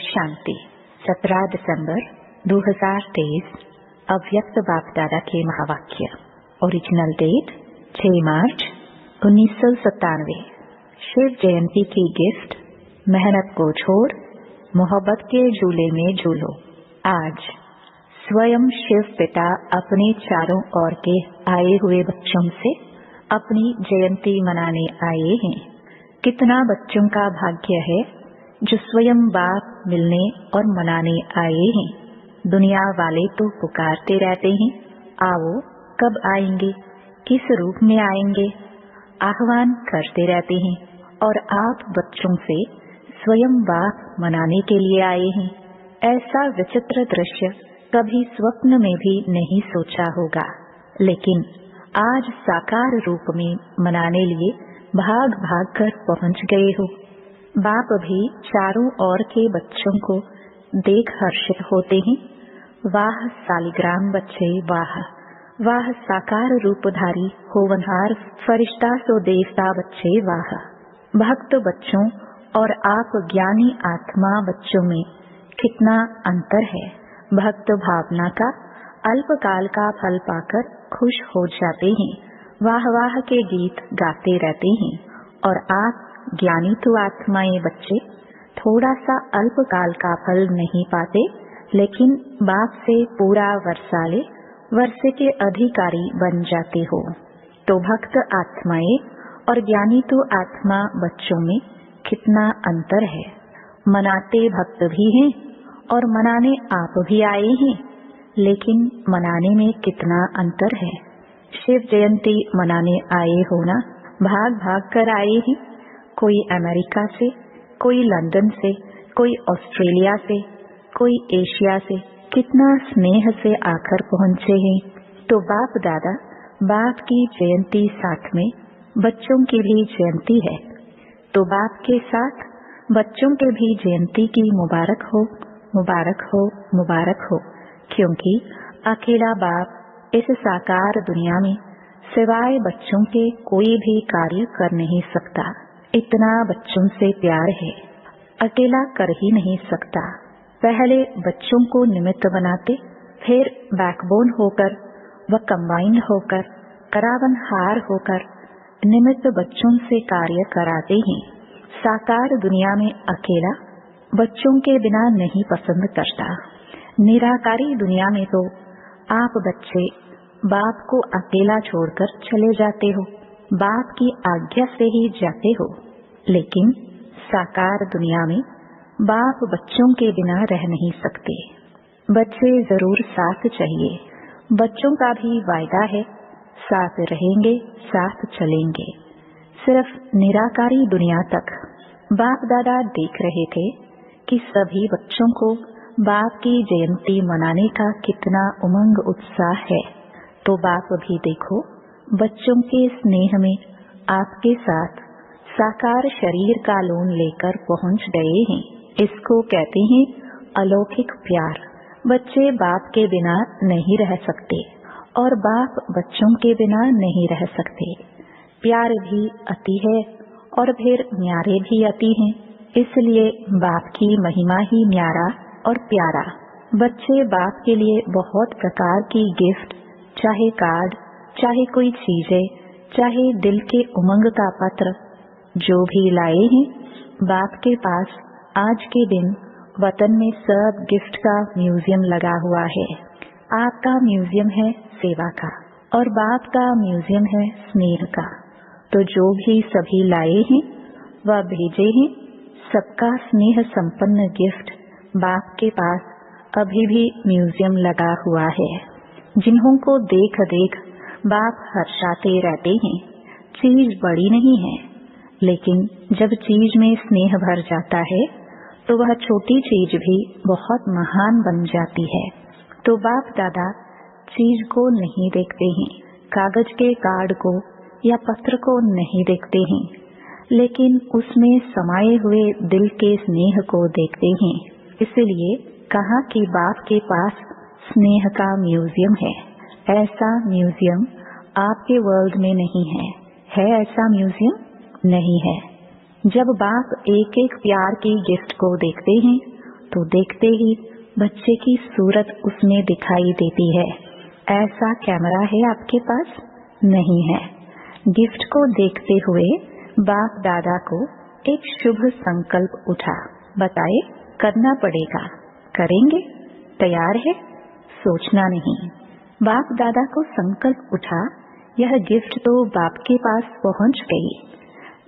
शांति। 17 दिसंबर 2023 अव्यक्त बाप दादा के महावाक्य। ओरिजिनल डेट 6 मार्च 1997। शिव जयंती की गिफ्ट। मेहनत को छोड़ मोहब्बत के झूले में झूलो। आज स्वयं शिव पिता अपने चारों ओर के आए हुए बच्चों से अपनी जयंती मनाने आए हैं। कितना बच्चों का भाग्य है जो स्वयं बाप मिलने और मनाने आए हैं। दुनिया वाले तो पुकारते रहते हैं, आओ कब आएंगे, किस रूप में आएंगे, आह्वान करते रहते हैं, और आप बच्चों से स्वयं बाप मनाने के लिए आए हैं। ऐसा विचित्र दृश्य कभी स्वप्न में भी नहीं सोचा होगा, लेकिन आज साकार रूप में मनाने लिए भाग भाग कर पहुंच गए हो। बाप भी चारों ओर के बच्चों को देख हर्षित होते हैं। वाह सालिग्राम बच्चे, वाह वाह साकार रूपधारी होवनहार फरिश्ता सो देवता बच्चे, वाह। भक्त बच्चों और आप ज्ञानी आत्मा बच्चों में कितना अंतर है। भक्त भावना का अल्पकाल का फल पाकर खुश हो जाते हैं, वाह वाह के गीत गाते रहते हैं, और आप ज्ञानी तो आत्माएं बच्चे थोड़ा सा अल्पकाल का फल नहीं पाते, लेकिन बाप से पूरा वर्षे के अधिकारी बन जाते हो। तो भक्त आत्माएं और ज्ञानी तो आत्मा बच्चों में कितना अंतर है। मनाते भक्त भी हैं और मनाने आप भी आए हैं, लेकिन मनाने में कितना अंतर है। शिव जयंती मनाने आए हो ना, भाग भाग कर आए हैं। कोई अमेरिका से, कोई लंदन से, कोई ऑस्ट्रेलिया से, कोई एशिया से, कितना स्नेह से आकर पहुंचे हैं। तो बाप दादा बाप की जयंती साथ में बच्चों की भी जयंती है, तो बाप के साथ बच्चों के भी जयंती की मुबारक हो, मुबारक हो, मुबारक हो। क्योंकि अकेला बाप इस साकार दुनिया में सिवाय बच्चों के कोई भी कार्य कर नहीं सकता। इतना बच्चों से प्यार है, अकेला कर ही नहीं सकता। पहले बच्चों को निमित्त बनाते, फिर बैकबोन होकर व कंबाइंड होकर करावनहार होकर निमित्त बच्चों से कार्य कराते हैं। साकार दुनिया में अकेला बच्चों के बिना नहीं पसंद करता। निराकारी दुनिया में तो आप बच्चे बाप को अकेला छोड़कर चले जाते हो, बाप की आज्ञा से ही जाते हो। लेकिन साकार दुनिया में बाप बच्चों के बिना रह नहीं सकते। बच्चे जरूर साथ चाहिए। बच्चों का भी वायदा है, साथ रहेंगे, साथ चलेंगे। सिर्फ निराकारी दुनिया तक बाप दादा देख रहे थे कि सभी बच्चों को बाप की जयंती मनाने का कितना उमंग उत्साह है। तो बाप भी देखो बच्चों के स्नेह में आपके साथ साकार शरीर का लोन लेकर पहुंच गए हैं। इसको कहते हैं अलौकिक प्यार। बच्चे बाप के बिना नहीं रह सकते और बाप बच्चों के बिना नहीं रह सकते। प्यार भी अति है और फिर न्यारे भी अति हैं, इसलिए बाप की महिमा ही न्यारा और प्यारा। बच्चे बाप के लिए बहुत प्रकार की गिफ्ट, चाहे कार्ड, चाहे कोई चीजें, चाहे दिल के उमंग का पत्र, जो भी लाए हैं, बाप के पास आज के दिन वतन में सब गिफ्ट का म्यूजियम लगा हुआ है। आपका म्यूजियम है सेवा का और बाप का म्यूजियम है स्नेह का। तो जो भी सभी लाए हैं वह भेजे हैं, सबका स्नेह संपन्न गिफ्ट बाप के पास अभी भी म्यूजियम लगा हुआ है। जिन्हों को देख देख बाप हर्षाते रहते हैं। चीज बड़ी नहीं है, लेकिन जब चीज में स्नेह भर जाता है तो वह छोटी चीज भी बहुत महान बन जाती है। तो बाप दादा चीज को नहीं देखते हैं, कागज के कार्ड को या पत्र को नहीं देखते हैं, लेकिन उसमें समाये हुए दिल के स्नेह को देखते हैं। इसलिए कहा कि बाप के पास स्नेह का म्यूजियम है। ऐसा म्यूजियम आपके वर्ल्ड में नहीं है। है ऐसा म्यूजियम? नहीं है। जब बाप एक एक प्यार की गिफ्ट को देखते हैं तो देखते ही बच्चे की सूरत उसमें दिखाई देती है। ऐसा कैमरा है आपके पास? नहीं है। गिफ्ट को देखते हुए बाप दादा को एक शुभ संकल्प उठा। बताए, करना पड़ेगा। करेंगे? तैयार है? सोचना नहीं। बाप दादा को संकल्प उठा। यह गिफ्ट तो बाप के पास पहुंच गई,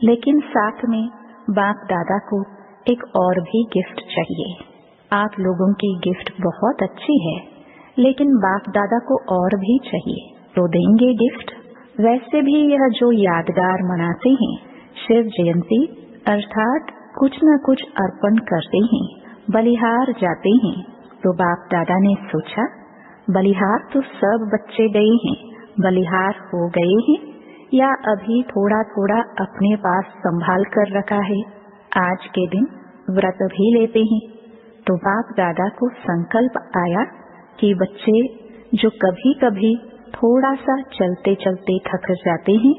लेकिन साथ में बाप दादा को एक और भी गिफ्ट चाहिए। आप लोगों की गिफ्ट बहुत अच्छी है, लेकिन बाप दादा को और भी चाहिए, तो देंगे गिफ्ट? वैसे भी यह जो यादगार मनाते हैं, शिव जयंती, अर्थात कुछ न कुछ अर्पण करते हैं, बलिहार जाते हैं, तो बाप दादा ने सोचा, बलिहार तो सब बच्चे गए हैं, बलिहार हो गए हैं या अभी थोड़ा थोड़ा अपने पास संभाल कर रखा है, आज के दिन व्रत भी लेते हैं। तो बाप दादा को संकल्प आया कि बच्चे जो कभी कभी थोड़ा सा चलते चलते थक जाते हैं,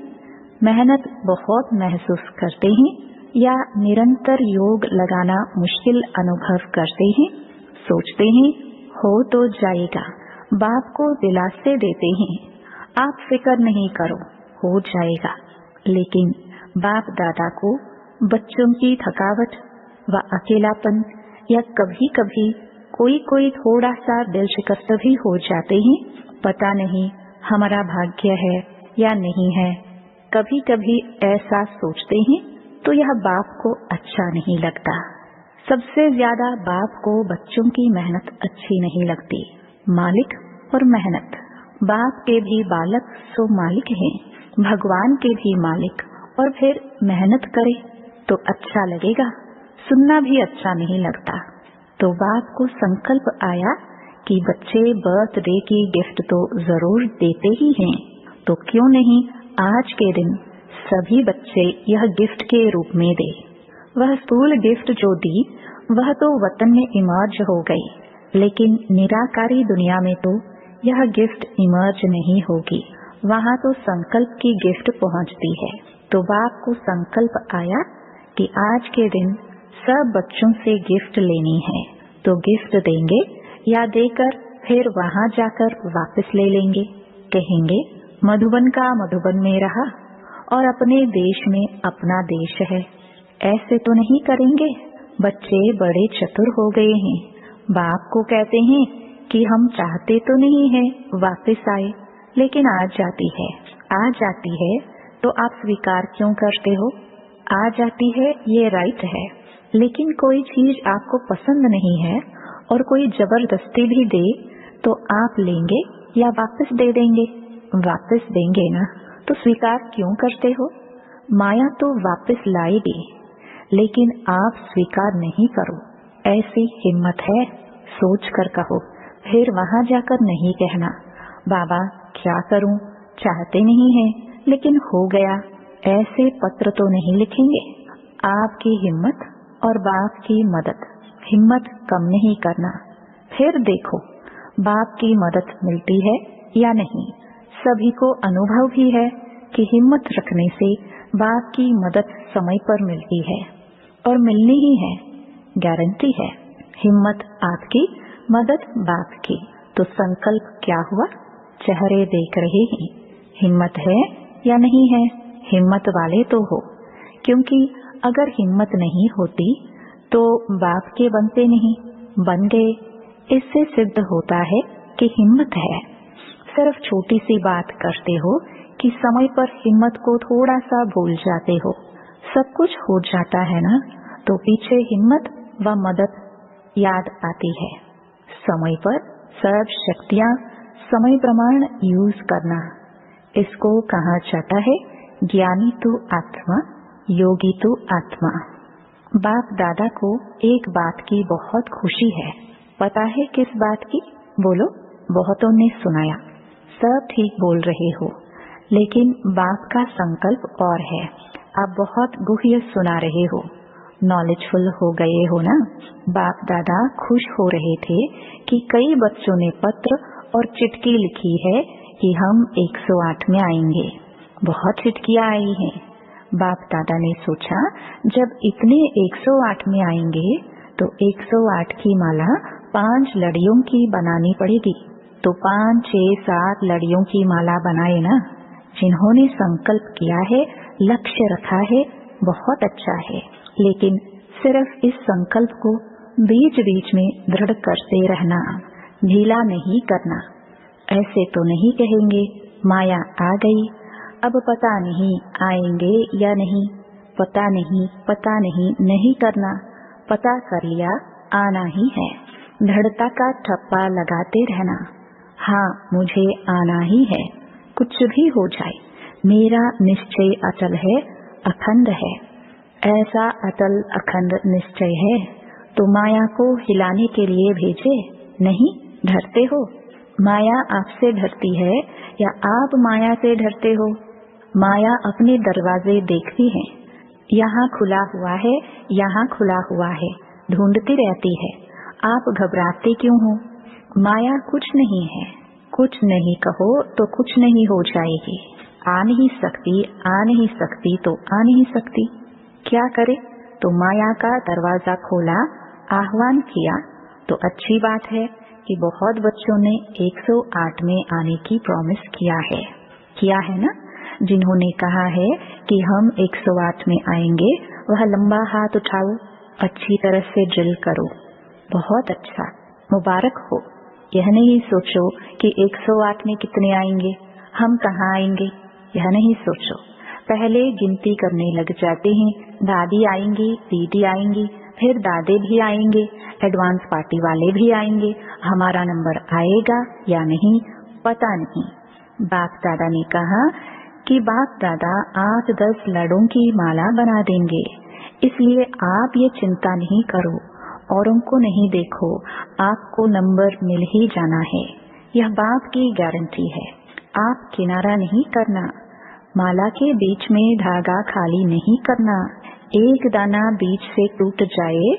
मेहनत बहुत महसूस करते हैं या निरंतर योग लगाना मुश्किल अनुभव करते हैं, सोचते हैं हो तो जाएगा, बाप को दिलासे देते हैं, आप फिक्र नहीं करो, हो जाएगा। लेकिन बाप दादा को बच्चों की थकावट व अकेलापन या कभी कभी कोई थोड़ा सा दिल शिकस्त भी हो जाते हैं, पता नहीं हमारा भाग्य है या नहीं है, कभी कभी ऐसा सोचते हैं, तो यह बाप को अच्छा नहीं लगता। सबसे ज्यादा बाप को बच्चों की मेहनत अच्छी नहीं लगती। मालिक और मेहनत, बाप के भी बालक सो मालिक हैं, भगवान के भी मालिक, और फिर मेहनत करे तो अच्छा लगेगा, सुनना भी अच्छा नहीं लगता। तो बाप को संकल्प आया कि बच्चे बर्थडे की गिफ्ट तो जरूर देते ही हैं, तो क्यों नहीं आज के दिन सभी बच्चे यह गिफ्ट के रूप में दे। वह स्थूल गिफ्ट जो दी वह तो वतन में इमर्ज हो गई, लेकिन निराकारी दुनिया में तो यह गिफ्ट इमर्ज नहीं होगी, वहाँ तो संकल्प की गिफ्ट पहुँचती है। तो बाप को संकल्प आया कि आज के दिन सब बच्चों से गिफ्ट लेनी है, तो गिफ्ट देंगे या देकर फिर वहाँ जाकर वापस ले लेंगे। कहेंगे मधुबन का मधुबन में रहा और अपने देश में अपना देश है, ऐसे तो नहीं करेंगे। बच्चे बड़े चतुर हो गए हैं, बाप को कहते हैं कि हम चाहते तो नहीं है वापस आए, लेकिन आ जाती है तो आप स्वीकार क्यों करते हो? आ जाती है ये राइट है, लेकिन कोई चीज आपको पसंद नहीं है और कोई जबरदस्ती भी दे तो आप लेंगे या वापस दे देंगे? वापस देंगे ना, तो स्वीकार क्यों करते हो? माया तो वापस लाएगी, लेकिन आप स्वीकार नहीं करो। ऐसी हिम्मत है, सोच कर कहो, फिर वहां जाकर नहीं कहना बाबा क्या करूं, चाहते नहीं है लेकिन हो गया, ऐसे पत्र तो नहीं लिखेंगे। आपकी हिम्मत और बाप की मदद, हिम्मत कम नहीं करना, फिर देखो बाप की मदद मिलती है या नहीं। सभी को अनुभव भी है कि हिम्मत रखने से बाप की मदद समय पर मिलती है और मिलनी ही है, गारंटी है। हिम्मत आपकी, मदद बाप की। तो संकल्प क्या हुआ? चेहरे देख रहे हैं, हिम्मत है या नहीं है? हिम्मत वाले तो हो, क्योंकि अगर हिम्मत नहीं होती तो बाप के बनते नहीं, बन गए। इससे सिद्ध होता है कि हिम्मत है। सिर्फ छोटी सी बात करते हो कि समय पर हिम्मत को थोड़ा सा भूल जाते हो, सब कुछ हो जाता है ना, तो पीछे हिम्मत व मदद याद आती है। समय पर सब शक्तियां समय प्रमाण यूज करना, इसको कहा जाता है ज्ञानी तो आत्मा, योगी तो आत्मा। बाप दादा को एक बात की बहुत खुशी है, पता है किस बात की? बोलो। बहुतों ने सुनाया, सब ठीक बोल रहे हो, लेकिन बाप का संकल्प और है। आप बहुत गुह्य सुना रहे हो, नॉलेजफुल हो गए हो ना। बाप दादा खुश हो रहे थे कि कई बच्चों ने पत्र और चिट्ठी लिखी है कि हम 108 में आएंगे। बहुत चिट्ठियां आई हैं। बाप दादा ने सोचा जब इतने 108 में आएंगे तो 108 की माला 5 लड़ियों की बनानी पड़ेगी। तो 5, 6, 7 लड़ियों की माला बनाए ना। जिन्होंने संकल्प किया है, लक्ष्य रखा है, बहुत अच्छा है, लेकिन सिर्फ इस संकल्प को बीच बीच में दृढ़ करते रहना, ढीला नहीं करना। ऐसे तो नहीं कहेंगे माया आ गई, अब पता नहीं आएंगे या नहीं, पता नहीं नहीं करना, पता कर लिया आना ही है। दृढ़ता का ठप्पा लगाते रहना, हाँ मुझे आना ही है, कुछ भी हो जाए मेरा निश्चय अचल है, अखंड है। ऐसा अटल अखंड निश्चय है तो माया को हिलाने के लिए भेजे नहीं, डरते हो। माया आपसे डरती है या आप माया से डरते हो? माया अपने दरवाजे देखती है, यहाँ खुला हुआ है, यहाँ खुला हुआ है, ढूंढती रहती है। आप घबराते क्यों हो? माया कुछ नहीं है, कुछ नहीं कहो तो कुछ नहीं हो जाएगी। आ नहीं सकती तो आ नहीं सकती। क्या करे? तो माया का दरवाजा खोला, आह्वान किया तो अच्छी बात है कि बहुत बच्चों ने 108 में आने की प्रॉमिस किया है ना। जिन्होंने कहा है कि हम 108 में आएंगे, वह लंबा हाथ उठाओ, अच्छी तरह से ड्रिल करो। बहुत अच्छा, मुबारक हो। यह नहीं सोचो कि 108 में कितने आएंगे, हम कहाँ आएंगे, यह नहीं सोचो। पहले गिनती करने लग जाते हैं, दादी आएंगी, दीदी आएंगी, फिर दादे भी आएंगे, एडवांस पार्टी वाले भी आएंगे, हमारा नंबर आएगा या नहीं पता नहीं। बाप दादा ने कहा कि बाप दादा 8-10 लड़ों की माला बना देंगे, इसलिए आप ये चिंता नहीं करो, औरों को नहीं देखो, आपको नंबर मिल ही जाना है। यह बाप की गारंटी है। आप किनारा नहीं करना, माला के बीच में धागा खाली नहीं करना। एक दाना बीच से टूट जाए,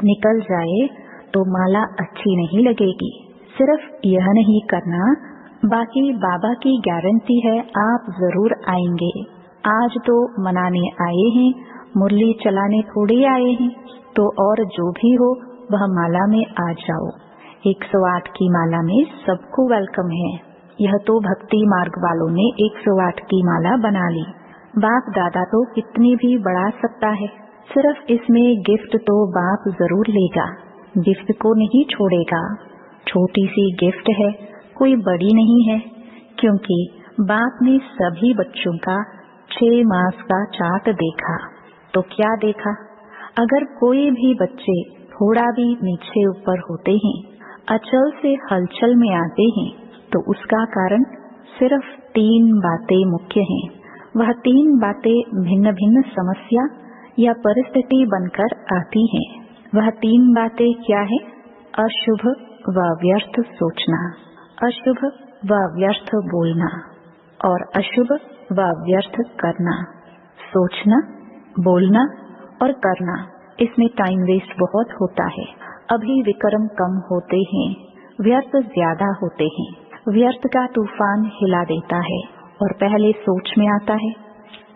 निकल जाए तो माला अच्छी नहीं लगेगी। सिर्फ यह नहीं करना, बाकी बाबा की गारंटी है आप जरूर आएंगे। आज तो मनाने आए हैं, मुरली चलाने थोड़ी आए हैं, तो और जो भी हो वह माला में आ जाओ। 108 की माला में सबको वेलकम है। यह तो भक्ति मार्ग वालों ने 108 की माला बना ली। बाप दादा तो कितनी भी बढ़ा सकता है, सिर्फ इसमें गिफ्ट तो बाप जरूर लेगा, गिफ्ट को नहीं छोड़ेगा। छोटी सी गिफ्ट है, कोई बड़ी नहीं है, क्योंकि बाप ने सभी बच्चों का 6 मास का चार्ट देखा। तो क्या देखा? अगर कोई भी बच्चे थोड़ा भी नीचे ऊपर होते हैं, अचल से हलचल में आते हैं, तो उसका कारण सिर्फ 3 बातें मुख्य हैं। वह 3 बातें भिन्न भिन्न समस्या या परिस्थिति बनकर आती हैं। वह 3 बातें क्या है? अशुभ व व्यर्थ सोचना, अशुभ व व्यर्थ बोलना और अशुभ व व्यर्थ करना। सोचना, बोलना और करना, इसमें टाइम वेस्ट बहुत होता है। अभी विक्रम कम होते हैं, व्यर्थ ज्यादा होते हैं। व्यर्थ का तूफान हिला देता है और पहले सोच में आता है,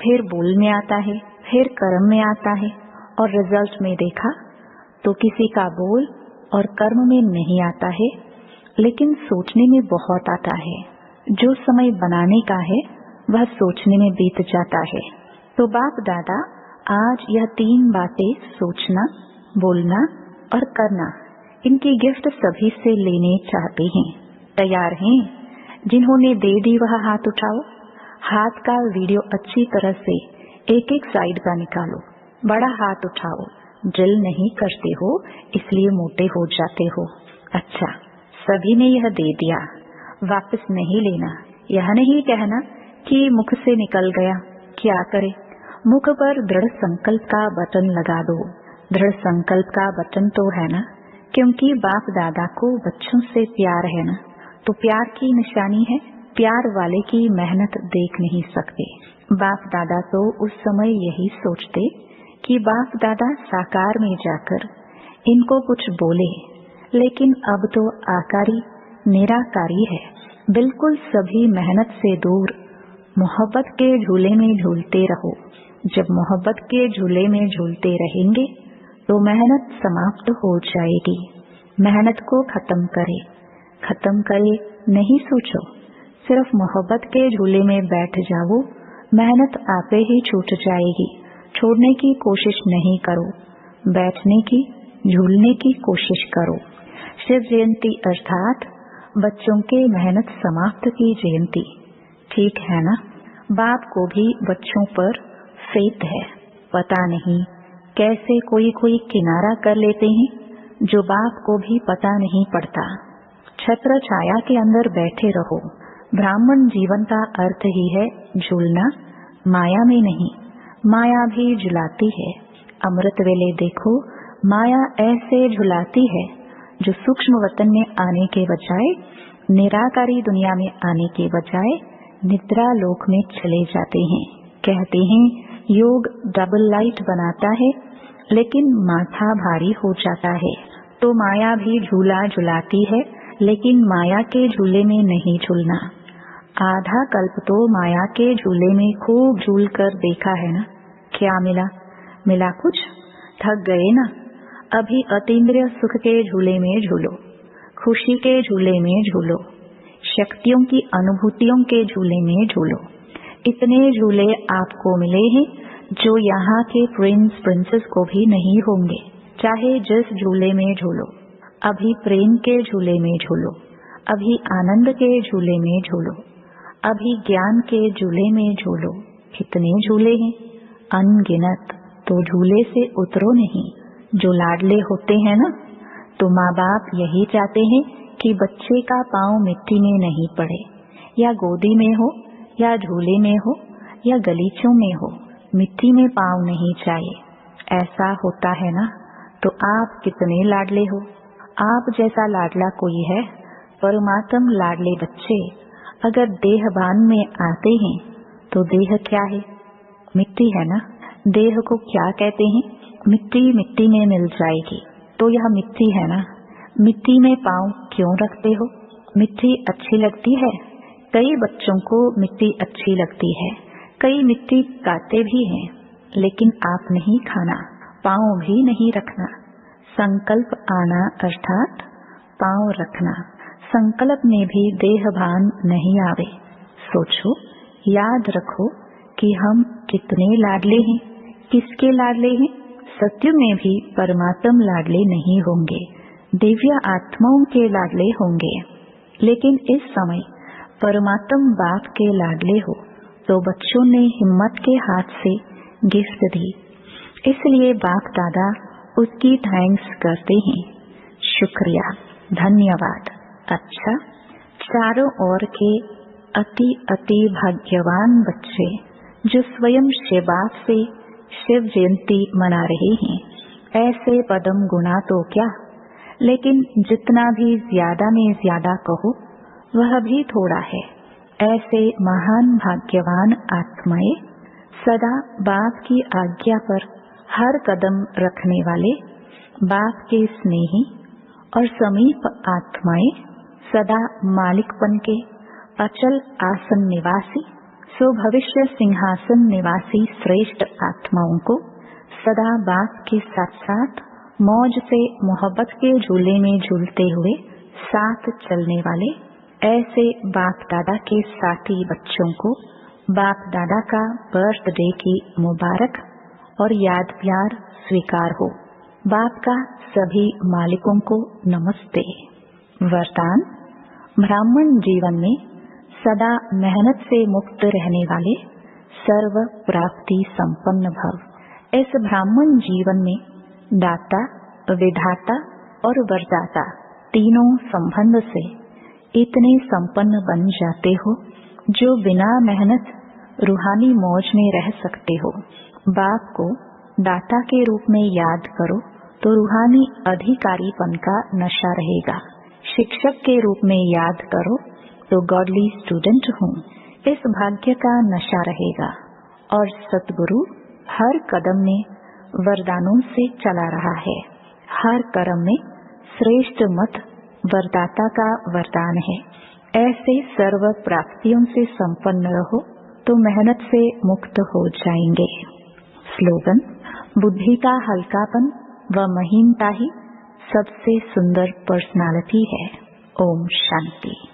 फिर बोल में आता है, फिर कर्म में आता है, और रिजल्ट में देखा तो किसी का बोल और कर्म में नहीं आता है, लेकिन सोचने में बहुत आता है। जो समय बनाने का है वह सोचने में बीत जाता है। तो बाप दादा आज यह 3 बातें सोचना, बोलना और करना, इनकी गिफ्ट सभी से लेने चाहते हैं। तैयार हैं? जिन्होंने दे दी वह हाथ उठाओ। हाथ का वीडियो अच्छी तरह से एक एक साइड का निकालो। बड़ा हाथ उठाओ। ड्रिल नहीं करते हो इसलिए मोटे हो जाते हो। अच्छा, सभी ने यह दे दिया, वापस नहीं लेना। यह नहीं कहना कि मुख से निकल गया, क्या करे? मुख पर दृढ़ संकल्प का बटन लगा दो। दृढ़ संकल्प का बटन तो है ना, क्योंकि बाप दादा को बच्चों से प्यार है ना, तो प्यार की निशानी है। प्यार वाले की मेहनत देख नहीं सकते। बाप दादा तो उस समय यही सोचते कि बाप दादा साकार में जाकर इनको कुछ बोले, लेकिन अब तो आकारी निराकारी है, बिल्कुल सभी मेहनत से दूर। मोहब्बत के झूले में झूलते रहो। जब मोहब्बत के झूले में झूलते रहेंगे तो मेहनत समाप्त हो जाएगी। मेहनत को खत्म करे नहीं सोचो, सिर्फ मोहब्बत के झूले में बैठ जाओ, मेहनत आपे ही छूट जाएगी। छोड़ने की कोशिश नहीं करो, बैठने की, झूलने की कोशिश करो। शिव जयंती अर्थात बच्चों के मेहनत समाप्त की जयंती, ठीक है ना? बाप को भी बच्चों पर फेथ है। पता नहीं कैसे कोई किनारा कर लेते हैं, जो बाप को भी पता नहीं पड़ता। छत्र छाया के अंदर बैठे रहो। ब्राह्मण जीवन का अर्थ ही है झूलना, माया में नहीं। माया भी झुलाती है। अमृत वेले देखो, माया ऐसे झुलाती है जो सूक्ष्म वतन में आने के बजाय, निराकारी दुनिया में आने के बजाय निद्रा लोक में चले जाते हैं। कहते हैं योग डबल लाइट बनाता है, लेकिन माथा भारी हो जाता है। तो माया भी झूला झुलाती है, लेकिन माया के झूले में नहीं झूलना। आधा कल्प तो माया के झूले में खूब झूल कर देखा है ना, क्या मिला कुछ? थक गए ना? अभी अतीन्द्रिय सुख के झूले में झूलो, खुशी के झूले में झूलो, शक्तियों की अनुभूतियों के झूले में झूलो। इतने झूले आपको मिले हैं जो यहाँ के प्रिंस प्रिंसेस को भी नहीं होंगे। चाहे जिस झूले में झूलो, अभी प्रेम के झूले में झूलो, अभी आनंद के झूले में झूलो, अभी ज्ञान के झूले में झूलो। कितने झूले हैं, अनगिनत। तो झूले से उतरो नहीं। जो लाडले होते हैं ना, तो माँ बाप यही चाहते हैं कि बच्चे का पाँव मिट्टी में नहीं पड़े, या गोदी में हो, या झूले में हो, या गलीचों में हो, मिट्टी में पाँव नहीं चाहिए। ऐसा होता है ना? तो आप कितने लाडले हो। आप जैसा लाडला कोई है? परमात्म लाडले बच्चे अगर देहभान में आते हैं तो देह क्या है? मिट्टी है ना। देह को क्या कहते हैं? मिट्टी में मिल जाएगी। तो यह मिट्टी है ना। मिट्टी में पाँव क्यों रखते हो? मिट्टी अच्छी लगती है। कई बच्चों को मिट्टी अच्छी लगती है, कई मिट्टी खाते भी हैं, लेकिन आप नहीं खाना, पाँव भी नहीं रखना। संकल्प आना अर्थात पाँव रखना। संकल्प में भी देहभान नहीं आवे। सोचो, याद रखो कि हम कितने लाडले हैं। किसके लाडले हैं? सत्युग में भी परमात्म लाडले नहीं होंगे, दिव्य आत्माओं के लाडले होंगे। लेकिन इस समय परमात्म बाप के लाडले हो, तो बच्चों ने हिम्मत के हाथ से गिफ्ट दी, इसलिए बाप दादा उसकी थैंक्स करते हैं। शुक्रिया, धन्यवाद। अच्छा, चारों ओर के अति अति भाग्यवान बच्चे जो स्वयं शिवबाप से शिव जयंती मना रहे हैं, ऐसे पदम गुना तो क्या, लेकिन जितना भी ज्यादा में ज्यादा कहो वह भी थोड़ा है। ऐसे महान भाग्यवान आत्माएं, सदा बाप की आज्ञा पर हर कदम रखने वाले, बाप के स्नेही और समीप आत्माएं, सदा मालिकपन के अचल आसन निवासी, सो भविष्य सिंहासन निवासी श्रेष्ठ आत्माओं को सदा बाप के साथ साथ मौज से मोहब्बत के झूले में झूलते हुए साथ चलने वाले ऐसे बाप दादा के साथी बच्चों को बाप दादा का बर्थडे की मुबारक और याद प्यार स्वीकार हो। बाप का सभी मालिकों को नमस्ते। वरदान: ब्राह्मण जीवन में सदा मेहनत से मुक्त रहने वाले सर्व प्राप्ति संपन्न भव। इस ब्राह्मण जीवन में दाता, विधाता और वरदाता तीनों संबंध से इतने संपन्न बन जाते हो जो बिना मेहनत रूहानी मौज में रह सकते हो। बाप को दाता के रूप में याद करो तो रूहानी अधिकारीपन का नशा रहेगा। शिक्षक के रूप में याद करो तो गॉडली स्टूडेंट हूँ, इस भाग्य का नशा रहेगा। और सतगुरु हर कदम में वरदानों से चला रहा है। हर कर्म में श्रेष्ठ मत वरदाता का वरदान है। ऐसे सर्व प्राप्तियों से संपन्न रहो तो मेहनत से मुक्त हो जाएंगे। स्लोगन: बुद्धि का हल्कापन व महीनता ही सबसे सुंदर पर्सनालिटी है। ओम शांति।